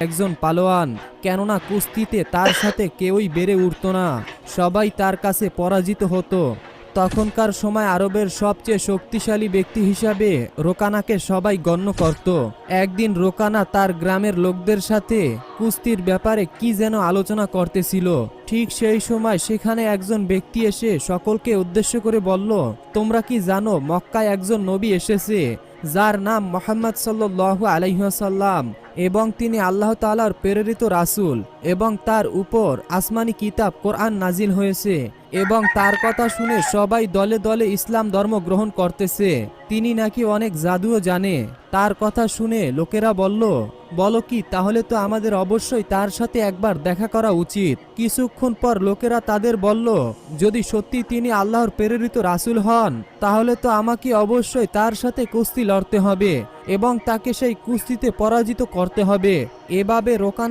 একজন পালোয়ান, কেননা কুস্তিতে তার সাথে কেউই বেড়ে উঠত না, সবাই তার কাছে পরাজিত হতো। তখনকার সময় আরবের সবচেয়ে শক্তিশালী ব্যক্তি হিসাবে রোকানাকে সবাই গণ্য করত। একদিন রোকানা তার গ্রামের লোকদের সাথে কুস্তির ব্যাপারে কি যেন আলোচনা করতেছিল। ঠিক সেই সময় সেখানে একজন ব্যক্তি এসে সকলকে উদ্দেশ্য করে বলল, তোমরা কি জানো মক্কায় একজন নবী এসেছে যার নাম মুহাম্মদ সাল্লাল্লাহু আলাইহি ওয়াসাল্লাম, এবং তিনি আল্লাহ তাআলার প্রেরিত রাসূল, এবং তার উপর আসমানি কিতাব কোরআন নাজিল হয়েছে, এবং তার কথা শুনে সবাই দলে দলে ইসলাম ধর্ম গ্রহণ করতেছে। তিনি নাকি অনেক জাদুও জানে। তার কথা শুনে লোকেরা বলল, বলো কি, তাহলে তো আমাদের অবশ্যই তার সাথে একবার দেখা করা উচিত। কিছুক্ষণ পর লোকেরা তাদের বলল, যদি সত্যি তিনি আল্লাহর প্রেরিত রাসূল হন, তাহলে তো আমাকে অবশ্যই তার সাথে কুস্তি লড়তে হবে এবং তাকে সেই কুস্তিতে পরাজিত করতে হবে। এভাবে রোকানা